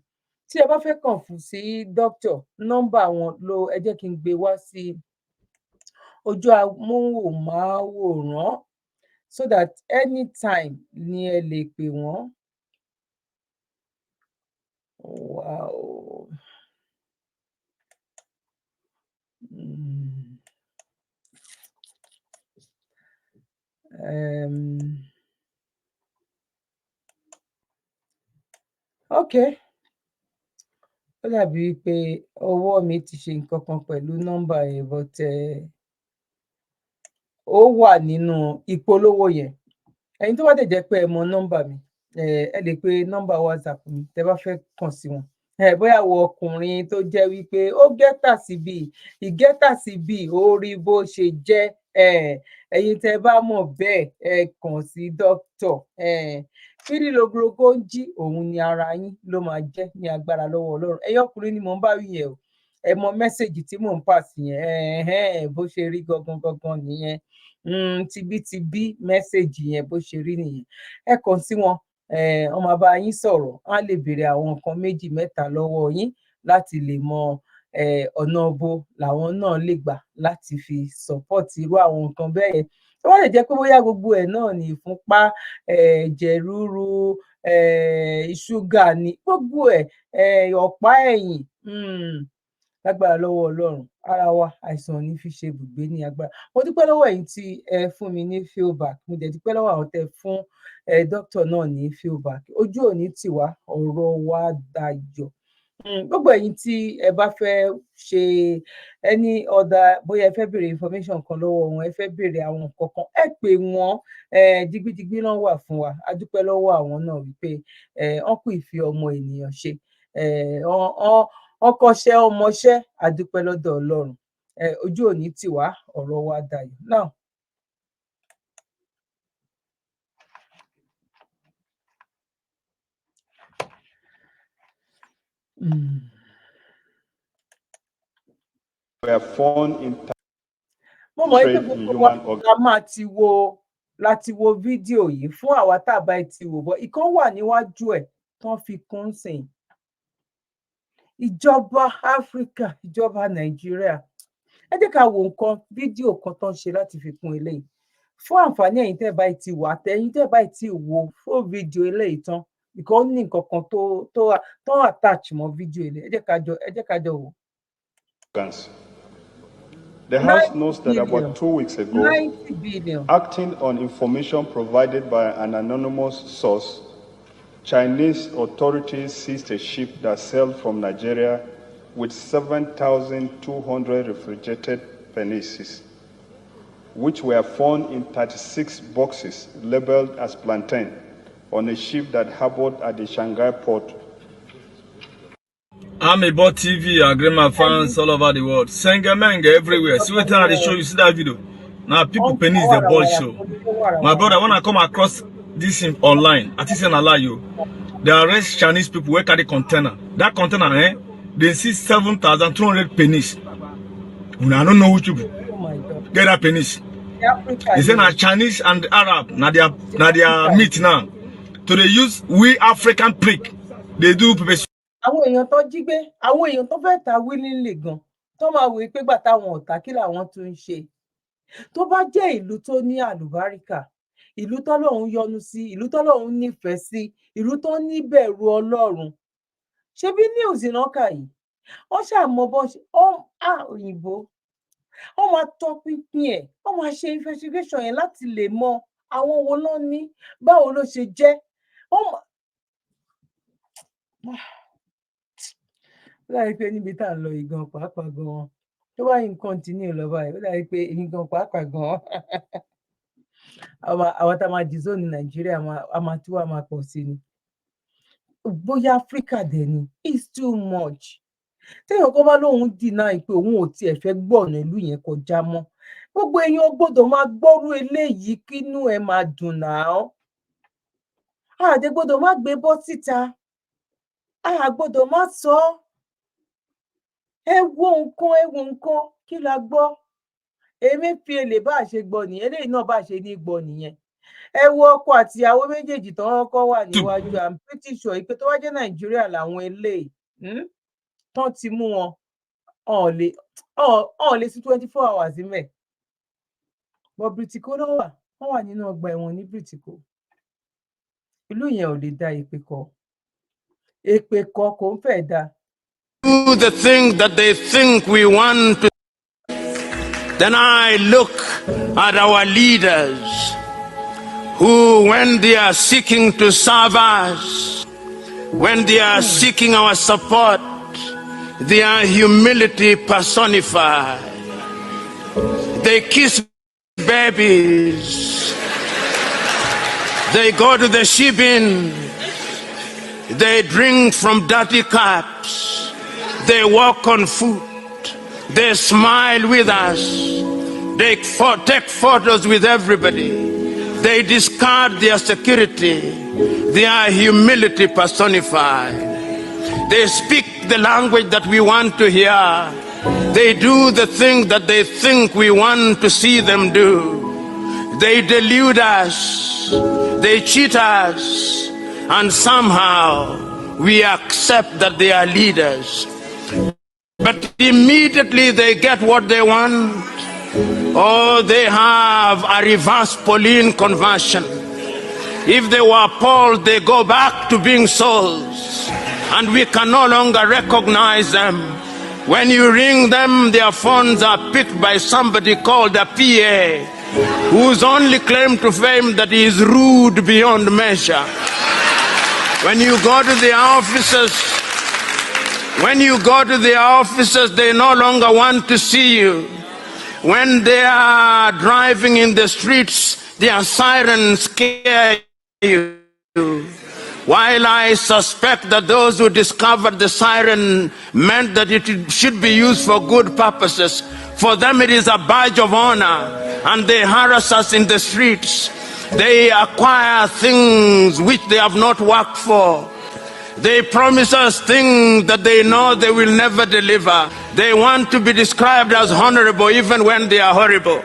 tí ẹ bá fẹ́ kàn fún sí dókítà nọ́mbà wọn ló ẹ jẹ́ kí n gbé wá sí ojú amóhùnmáwòrán so that anytime ni ẹ lè pè wọ́n. Wow. Okay. Ó dàbí pé ọwọ́ mi ti ṣe nǹkan kan pẹ̀lú nọ́mbà yẹn but ó wà nínú ìpolówó yẹn. Ẹ̀yin tó bá dẹ̀ jẹ́ pé ẹ mọ nọ́mbà mi ẹ lè pe nọ́mbà WhatsApp mi tẹ́ bá fẹ́ kàn sí wọn. Bóyá wo ọkùnrin tó jẹ́ wípé ó gẹ́tà síbí ìgẹ́tà síbí ó rí bó ṣe jẹ́ ẹ̀yin tẹ́ bá mọ̀ bẹ́ẹ̀ ẹ kàn sí dókítà fídí logologo ń jí òun ni ara yín ló máa jẹ́ ní agbára lọ́wọ́ Ọlọ́run. Ẹ̀yin ọkùnrin ni mò ń bá wí yẹn o ẹ mọ mẹ́sẹ̀gì tí mò ń pass yẹn bó ṣe rí gangan nìyẹn tibítibí mẹ́sẹ̀gì yẹn bó ṣe rí nìyẹn ẹ kàn sí wọn wọ́n máa bá yín sọ̀rọ̀ á lè béèrè àwọn nǹkan méjì mẹ́ta lọ́wọ́ yín láti lè mọ ọ̀nà bo làwọn náà lè gbà láti fi support irú àwọn nǹkan bẹ́ẹ̀ yẹn tó wá lè jẹ́ pé bóyá gbogbo ẹ̀ náà ní ìfúnpá ẹ̀jẹ̀ ríru ṣúgà ní gbogbo ẹ̀ ọ̀pá ẹ̀yìn lágbára lọ́wọ́ Ọlọ́run ara wa àìsàn ò ní fi ṣe ibùgbé ní agbára. Mo dúpẹ́ lọ́wọ́ ẹ̀yin tí ẹ fún mi ní feedback mo dẹ̀ dúpẹ́ lọ́wọ́ àwọn tẹ́ fún dókítà náà ní feedback ojú ò ní tì wá ọ̀rọ̀ wa dayọ̀. Gbogbo ẹ̀yin tí ẹ bá fẹ́ ṣe any other bóyá ẹ fẹ́ béèrè information kan lọ́wọ́ wọn ẹ fẹ́ béèrè àwọn nǹkan kan ẹ pè wọ́n digbidigbi náà wà fún wa a dúpẹ́ lọ́wọ́ àwọn náà wípé wọ́n kú ìfi ọmọ ènìyàn ṣe ọkọṣẹ́ ọmọṣẹ́ a dúpẹ́ lọ́dọ̀ Ọlọ́run ojú ò ní tì wá ọ̀rọ̀ wa dayọ̀ náà. Mo mọ̀ pé gbogbo wa la máa láti wo fídíò yìí fún àwa tá a bá ti wò bọ́ ìkan wà níwájú ẹ̀ tán fi kún sìn ìjọba Áfíríkà ìjọba Nàìjíríà ẹ jẹ́ ká wo nǹkan fídíò kan tán ṣe láti fi kún eléyìí fún àǹfààní ẹ̀yin tẹ́ bá ti wò àtẹ̀yin tẹ́ bá ti wò fún fídíò eléyìí tán ìkan ní nǹkan kan tó attach mọ́ fídíò eléyìí ẹ jẹ́ ká jọ wò. The House knows that about 2 weeks ago, acting on information provided by an anonymous source, Chinese authorities seized a ship that sailed from Nigeria with 7,200 refrigerated penises, which were found in 36 boxes labeled as plantain on a ship that harbored at the Shanghai port. I'm about TV, I agree my fans all over the world. Sengamanga everywhere. See what I show you, see that video. Now people penis the ball show. My brother, when I come across this online. I think allow you. They arrest Chinese people who carry container. That container, they see 7,200 pennies. I don't know which people get that pennies. They say now Chinese and Arab, now they are meat now. So they use we African prick. They do people. Àwọn èèyàn tó jí gbé, àwọn èèyàn tó fẹ́ ta willingly gan, tó máa wò pé gbà táwọn ọ̀tá kí làwọn tún ń ṣe. Tó bá jẹ́ ìlú tó ní àlùbáríkà, ìlú tọ́lọ́run yọ́nú sí, ìlú tọ́lọ́run nífẹ̀ẹ́ sí, ìlú tó níbẹ̀rù Ọlọ́run. Ṣebí news náà kà yìí, wọ́n ṣàmọ́ bọ́ ṣe òyìnbó, wọ́n máa tọpinpin ẹ̀, wọ́n máa ṣe investigation yẹn láti lè mọ àwọn wo ló ní, báwo ló ṣe jẹ́. Láì pé níbi tá à ń lọ ìgan pàápàá gan-an tó bá yín continue lọ báyìí ó dàbí pé ìgan pàápàá gan-an àwọn tá a máa dì zone Nàìjíríà a máa tú wa máa pọ̀ sí ni. Bóyá Áfíríkà dẹ̀ ni it's too much. Téèyàn kan bá lóun deny pé òun ò tiẹ̀ fẹ́ gbọ̀nà ìlú yẹn kọjá mọ́, gbogbo èèyàn gbọ́dọ̀ máa gbọ́rú eléyìí kínú ẹ̀ máa dùn náà. Àdé gbọ́dọ̀ má gbé bọ́ síta, gbọ́dọ̀ má sọ ọ́. Ẹ wo nǹkan kí la gbọ́. Emefiele bá ṣe gbọ́ nìyẹn, eléyìí náà bá ṣe ní gbọ́ nìyẹn. Ẹ wo ọkọ àti ìyàwó méjèèjì tó kọ́kọ́ wà níwájú. I'm pretty sure pé tó wá jẹ́ Nàìjíríà làwọn eléyìí tán ti mú wọn ọ̀n lè sí 24 hours mẹ́. But Britico náà wọ́n wà nínú ọgbà ẹ̀wọ̀n ní Britico. Ìlú yẹn ò lè dá èpè kọ kò ń fẹ́ dá. Do the thing that they think we want to. Then I look at our leaders who, when they are seeking to serve us, when they are seeking our support, they are humility personified. They kiss babies. They go to the shibin. They drink from dirty cups. They walk on foot. They smile with us. They take photos with everybody. They discard their security. They are humility personified. They speak the language that we want to hear. They do the things that they think we want to see them do. They delude us. They cheat us. And somehow we accept that they are leaders. But immediately they get what they want. Oh, they have a reverse Pauline conversion. If they were Paul, they go back to being Sauls. And we can no longer recognize them. When you ring them, their phones are picked by somebody called a PA, whose only claim to fame that he is rude beyond measure. When you go to the offices, they no longer want to see you. When they are driving in the streets, their sirens scare you. While I suspect that those who discovered the siren meant that it should be used for good purposes, for them it is a badge of honor, and they harass us in the streets. They acquire things which they have not worked for. They promise us things that they know they will never deliver. They want to be described as honorable even when they are horrible.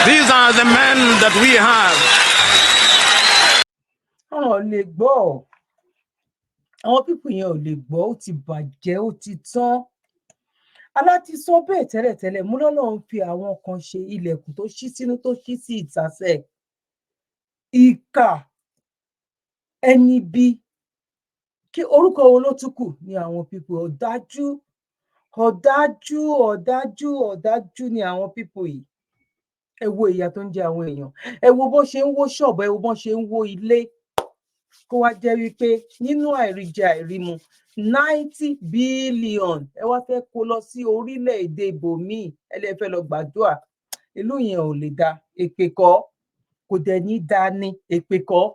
These are the men that we have. Lè gbọ́. Àwọn pípù yẹn ò lè gbọ́, ó ti bàjẹ́, ó ti tán. Aláti sọ bẹ́ẹ̀ tẹ́lẹ̀tẹ́lẹ̀, mú lọ́lọ́run fi àwọn kan ṣe ilẹ̀kùn tó ṣí sínú tó ṣí sí ìtàsẹ̀. Ìkà ẹni bí kí orúkọ wo ló tún kù ní àwọn pípù ọ̀dájú ni àwọn pípù yìí. Ẹ wo ìyà tó ń jẹ àwọn èèyàn, ẹ wo bó ṣe ń wó ṣọ́ọ̀bù, ẹ wo bó ṣe ń wó ilé. Kó wá jẹ́ wípé nínú àìríjẹ àìrímu 90 billion ẹ wá fẹ́ kó lọ sí orílẹ̀-èdè ibòmíì, ẹ lè fẹ́ lọ gbàdúrà. Ìlú yẹn ò lè dá, èpè kọ́, kò dẹ̀ ní dá ní èpè kọ́.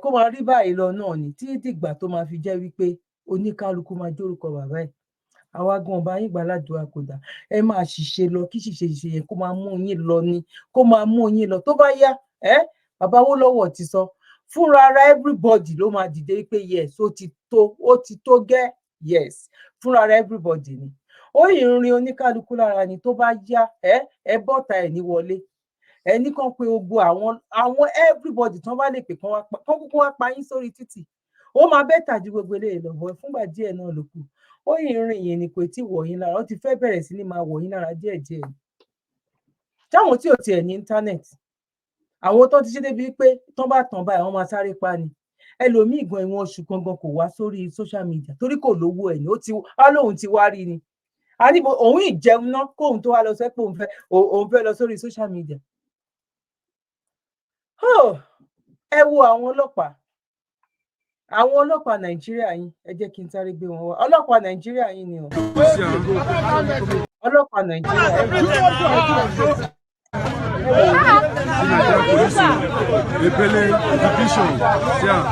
Kó máa rí báyìí lọ náà ni tí dìgbà tó máa fi jẹ́ wípé oníkálukú máa jórúkọ bàbá ẹ̀. Àwa gan ọba yín gbàládùá kò dá, ẹ máa ṣìṣe lọ kí ṣìṣe yẹn kó máa mú yín lọ ni, kó máa mú yín lọ. Tó bá yá bàbá Awólọ́wọ̀ ti sọ fúnra ara everybody ló máa dìde pé yes ó ti tó gẹ́ yes fúnra ara everybody ni ó ìrìn oníkálukú lára ni tó bá yá ẹ bọ́ta ẹ̀ ní wọlé ẹni kan pé gbogbo àwọn everybody tán bá lè pè kán kúkú wá pa yín sórí títì ó máa bẹ́tà ju gbogbo eléyìí lọ bọ́ fúngbà díẹ̀ náà ló kù ó ìrìn yẹn ni kò tí wọ̀ yín lára ó ti fẹ́ bẹ̀rẹ̀ sí ní máa wọ̀ yín lára díẹ̀díẹ̀ táwọn tí ò tiẹ̀ ní íńtánẹ́ẹ̀tì àwọn tó ti ṣe débi pé tán bá tàn báyìí wọ́n máa sáré pa ni ẹlòmíì gan ìwọ̀n oṣù gangan kò wá sórí social media torí kò lówó ẹ̀ ní á lóun ti wá rí ni a ní òun ìjẹun náà kóun tó wá lọ sẹ́ pé òun fẹ́ lọ sórí social media. Ẹ wo àwọn ọlọ́pàá Nàìjíríà yín ẹ jẹ́ kí n sáré gbé wọn wá ọlọ́pàá Nàìjíríà yín ni o ọlọ́pàá Nàìjíríà ẹ wò Epele division tiens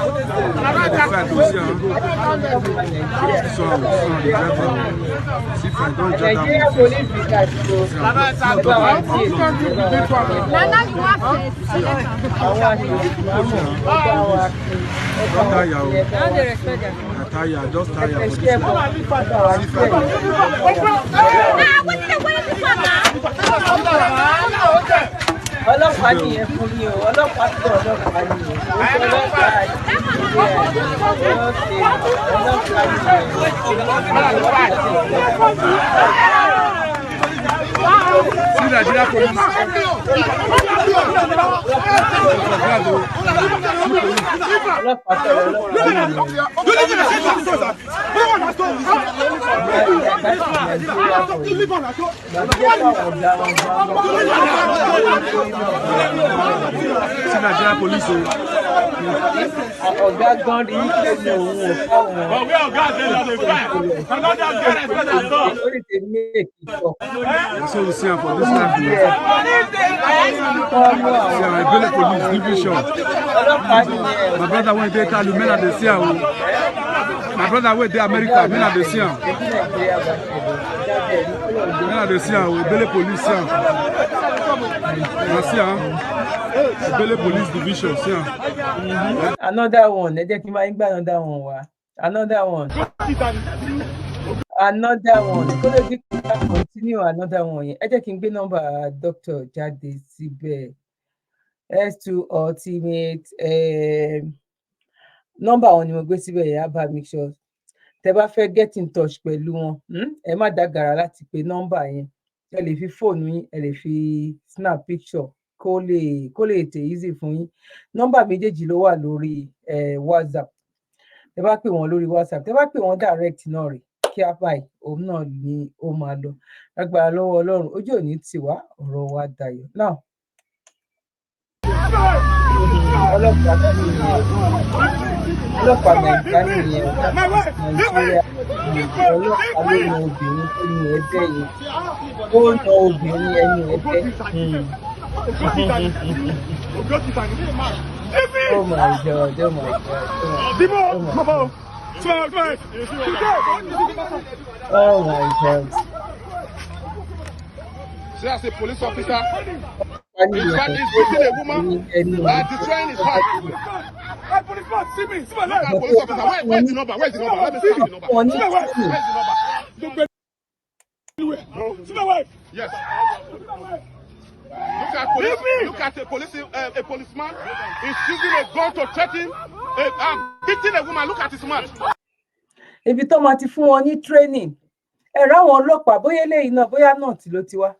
frère tiens si frère donc Nigeria police brigade Ataya, just tire ọlọ́pàá nìyẹn fún mi o ọlọ́pàá tó ọlọ́pàá nìyẹn See Nigeria police. Ọ̀gá gan rí pé ní òun ò fáwọn so we see for this time Ipele police division. My brother went there tell you men at the sea. My brother went there America men at the sea. Men at the sea Ipele police Ipele police division Another one ẹ jẹ́ kí n máa ń gbà another one wá another one kó lè dín kí n continue another one yẹn ẹ jẹ́ kí n gbé nọ́mbà doctor jáde síbẹ̀ S2 ultimate nọ́mbà wọn ni mo gbé síbẹ̀ yẹn á bá make sure tẹ bá fẹ́ get in touch pẹ̀lú wọn ẹ má dágàrà láti pe nọ́mbà yẹn ẹ lè fi fóònù yín ẹ lè fi snap picture kó lè tè easy fún yín nọ́mbà méjèèjì ló wà lórí WhatsApp tẹ bá pè wọ́n lórí WhatsApp tẹ bá pè wọ́n direct náà rè kí á báyìí òun náà ni ó máa lọ lágbára lọ́wọ́ Ọlọ́run ojú ò ní tì wá ọ̀rọ̀ wa dayọ̀ náà. ọlọ́pàá Nàìjíríà nìyẹn Nàìjíríà ọlọ́pàá ló na obìnrin tó ní ẹ̀bẹ̀ yẹn ó na obìnrin ẹni ẹ̀bẹ̀. Oh my God, oh my God. Oh my God. See, as a police officer, he's beating a woman and destroying his heart. Hey, policeman, see me, see my life. Police officer, where's the number? Where's the number? Let me see the number. Where's the number? See my wife. Yes. Look at a policeman. He's using a gun to threaten, beating a woman. Look at his mouth. Ibi tó máa ti fún wọn ní training. Ẹ ráwọn ọlọ́pàá bóyá eléyìí náà bóyá náà tí ló ti wá.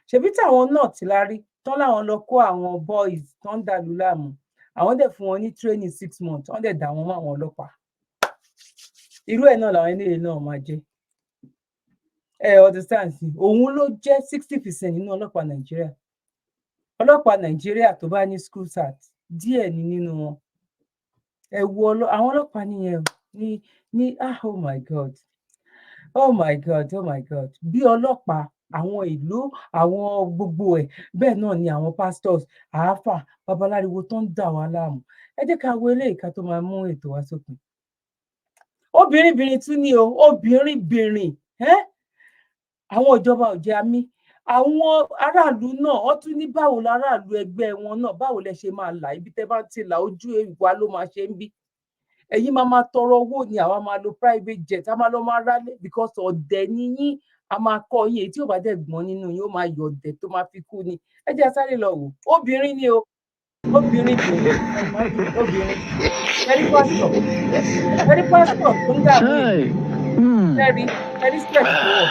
Ṣebí táwọn náà ti la rí tán láwọn lọ kó àwọn boys tán dàlú láàmú. Àwọn dẹ̀ fún wọn ní training 6 months. Wọ́n dẹ̀ dà wọ́n mọ́ àwọn ọlọ́pàá. Irú ẹ̀ náà làwọn eléyìí náà máa jẹ́. Understand sí òun ló jẹ́ 60% nínú ọlọ́pàá Nàìjíríà. Ọlọ́pàá Nàìjíríà tó bá ní school start díẹ̀ ní nínú wọn. Ẹ wo àwọn ọlọ́pàá nìyẹn ní oh my God. Oh my God, oh my God. Bí ọlọ́pàá, àwọn ìlú, àwọn gbogbo ẹ̀, bẹ́ẹ̀ náà ni àwọn pastors, àáfà, babaláriwo tó ń dà wá láàmú. Ẹ jẹ́ ká wo eléyìí ká tó máa mú ètò wá sópin. Obìnrin tún ní o, obìnrin. Àwọn ìjọba ò jẹ́ àmì, àwọn aráàlú náà wọ́n tún ní báwo láràlú ẹgbẹ́ wọn náà báwo lẹ ṣe máa là ibi tẹ́ bá ti là ojú ìwà ló máa ṣe ń bí ẹ̀yin máa tọrọ owó ni àwa máa lo private jet a máa lọ máa rálé because ọ̀dẹ̀ ni yín a máa kọ́ yín èyí tí ò bá dẹ̀ gbọ́n nínú yín ó máa yọ ọ̀dẹ̀ tó máa fi kú ni ẹ jẹ́ sáré lọ wò obìnrin ni o obìnrin ẹ̀rí pásítọ̀ tó ń dààmú ẹ̀rí stress tó wọ̀.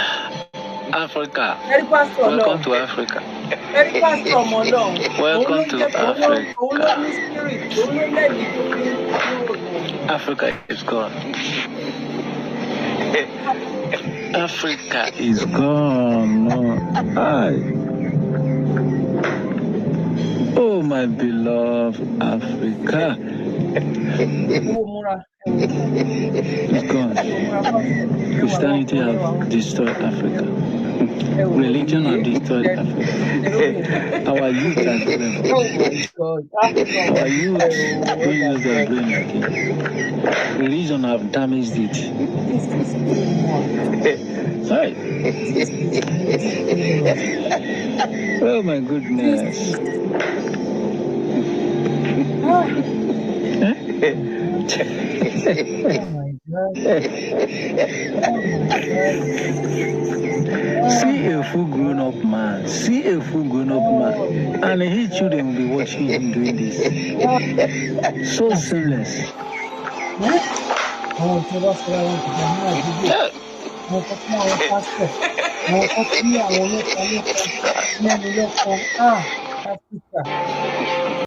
Africa. Welcome to Africa. Welcome to Africa. Africa is gone. Africa is gone. Oh, my beloved Africa. It's gone. Christianity has destroyed Africa. Religion has destroyed Africa. Our youth has left. Our youth don't use their brain again. Religion have damaged it. Right. Oh my goodness. Oh my God. See a full grown-up man. See a full grown-up man. And his children will be watching him doing this. So seamless.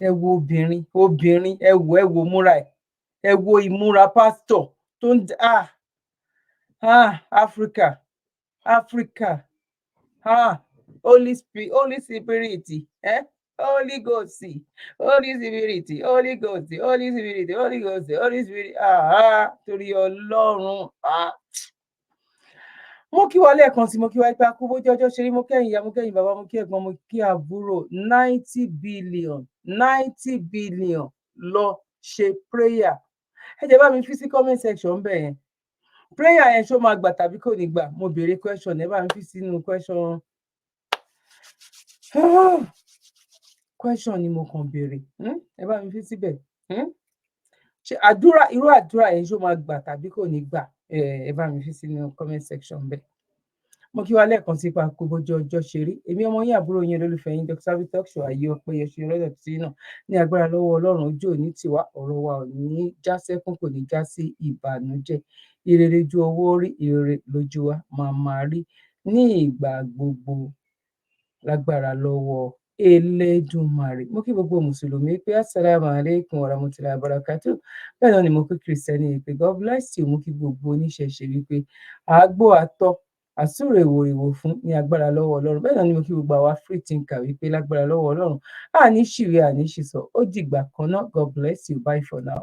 Ẹ wo obìnrin ẹ wo múra ẹ wo ìmúra pásítọ̀ tó ń Africa Holy Spirit Holy Spirit Holy Ghost Holy Spirit Holy Ghost Holy Spirit Holy Ghost Holy Spirit torí Ọlọ́run mo kí wa lẹ́ẹ̀kan sí mo kí wa ipa kú bójú ọjọ́ ṣe rí mo kẹ́yìn ìyá mo kẹ́yìn bàbá mo kí ẹ̀gbọ́n mo kí àbúrò 90 billion lọ ṣe prayer ẹ jẹ́ bá mi fi sí comment section bẹ́ẹ̀ yẹn prayer yẹn ṣó máa gbà tàbí kò ní gbà mo béèrè question ẹ bá mi fi sínú question ni mo kàn béèrè ẹ bá mi fi síbẹ̀ ṣe irú àdúrà yẹn ṣó máa gbà tàbí kò ní gbà ẹ bá mi fi sínú comment section bẹ́ẹ̀ mo kí wa lẹ́ẹ̀kan sí ipa kó bójú ọjọ́ ṣe rí èmi ọmọ yín àbúrò yín olólùfẹ́ yín Dr. Zabby Talk Show ayé ọpẹ́ yẹsùn lọ́dọ̀ tí náà ní agbára lọ́wọ́ Ọlọ́run ojú òní tiwa ọ̀rọ̀ wa ò ní já sẹ́kún kò ní já sí ìbànújẹ́ ìrere ju owó rí ìrere lójú wa máa rí ní ìgbà gbogbo lágbára lọ́wọ́ Elédùmarè mo kí gbogbo mùsùlùmí pé assalamu alaikum warahmatullahi wabarakatuh bẹ́ẹ̀ náà ni mo kí kìrìsìtẹ́nì pé God bless you mo kí gbogbo oníṣẹ̀ṣe wípé àgbò àtọ́ àsúrè ìwòrìwò fún ní agbára lọ́wọ́ Ọlọ́run bẹ́ẹ̀ náà ni mo kí gbogbo àwa free thinker wípé lágbára lọ́wọ́ Ọlọ́run àní ṣìwé àní ṣìsọ ó dìgbà kan náà God bless you bye for now.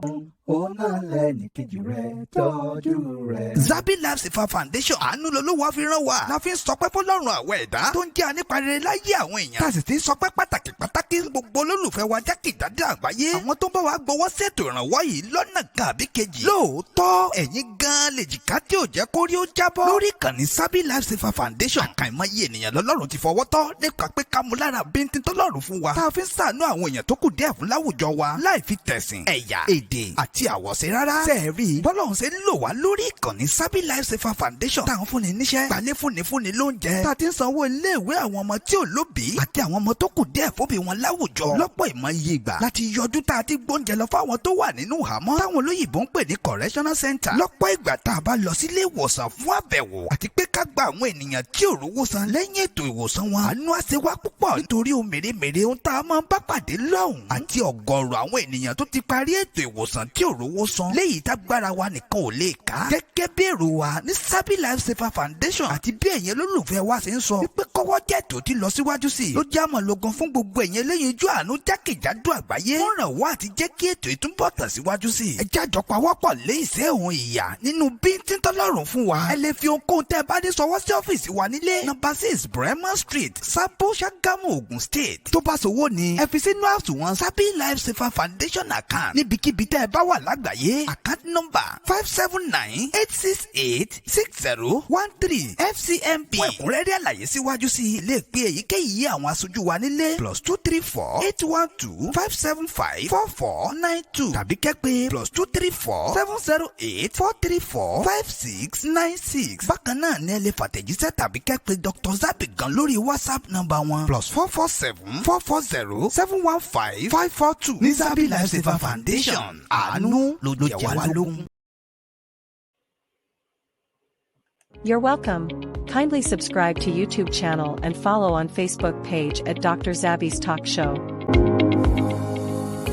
Zabby Life Saver Foundation àánú lolówó fi rán wa la fi ń sọpẹ́ fọ́lọ́run àwọn ẹ̀dá tó ń jẹ́ aníparere láyé àwọn èèyàn tá a sì ti ń sọpẹ́ pàtàkì gbogbo olólùfẹ́ wa jákèjádò àgbáyé àwọn tó ń bá wa gbowó ṣètò ìrànwọ́ yìí lọ́nà kan àbí kejì lóòótọ́ ẹ̀yin gan lè jìká tí ò jẹ́ kórí ó jábọ́ lórí ìkànnì Zabby Life Saver Foundation àkàìmọye ènìyàn lọ́lọ́run ti fọwọ́ tọ́ nípa pé ká mú lára bíntín tọ́lọ́run fún wa tá a fi ń ṣàánú àwọn èèyàn tó kù díẹ̀ fún láwùjọ wa láì fi tẹ̀sìn ẹ̀yà èdè àti àwọ̀ṣe rárá sẹ́ẹ̀rì bọ́lọ́run ṣe ń lò wá lórí ìkànnì Zabby Life Saver Foundation táwọn fúnni níṣẹ́ gbalẹ̀ fúnni lóúnjẹ tá a ti ń sanwó iléèwé àwọn ọmọ tí ò lóbìí àti àwọn ọmọ tó kù díẹ̀ fóbi wọn láwùjọ lọ́pọ̀ ìmọ̀ye ìgbà láti yọdún tá a ti gbóúnjẹ lọ fáwọn tó wà nínú ìhámọ́ táwọn olóyìnbó ń pè ní correctional center lọ́pọ̀ ìgbà tá a bá lọ sílé ìwòsàn fún àbẹ̀wò àti pé ká gba àwọn ènìyàn tí ò rówó san lẹ́yìn ètò ìwòsàn wọn àánú àṣewá púpọ̀ nítorí ohun mèremère ohun tá a máa ń bá pàdé lọ́hùn àti ọ̀gọ̀ọ̀rọ̀ àwọn ènìyàn tó ti parí ètò ìwòsàn tí ò rówó san léyìí tágbára wa nìkan ò lè ká gẹ́gẹ́ bí èrò wa ní Zabby Life Saver Foundation àti bí ẹ̀yin olólùfẹ́ wa ṣe ń sọ wípé kọ́wọ́ jẹ́ tó ti lọ síwájú sí i ló jẹ́ àmọ̀ lógun fún gbogbo ẹ̀yin eléyìíjú àánú jákèjádò àgbáyé wọ́n ràn wá àti jẹ́ kí ètò ìtúbọ̀ tẹ̀síwájú sí i ẹ jájọ pawọ́pọ̀ lé ìṣẹ́ òun ìyà nínú bíntín tọ́lọ́run fún wa ẹ lè fi ohunkóhun tẹ́ ẹ bá ní sọwọ́ sí ọ́fíìsì wa nílé No. 6 Bremer Street Sabo Ṣàgámù Ògùn State tó bá sowó ni ẹ fi sínú àsùnwọ̀n Zabby Life Saver Foundation account níbikíbi tẹ́ ẹ bá wà wà lágbàáyé. Account number 579-868-6013 FCMB. Fún ẹ̀kúnrẹ́rẹ́ àlàyé síwájú sí ilé ìpè èyíkéyìí àwọn aṣojú wa nílé +234-812-575-4492 tàbí kẹ́pẹ́ +234-708-434-5696. Bákan náà ní ẹ lè fàtẹ̀jíṣẹ́ tàbí kẹ́pẹ́ Dr. Zabby gan lórí WhatsApp nọ́mbà wọn +447-440-715-542 ní Zabby Lifesaver Foundation. Àánú ló jẹ wá lógún. You're welcome. Kindly subscribe to YouTube channel and follow on Facebook page at Dr. Zabby's Talk Show.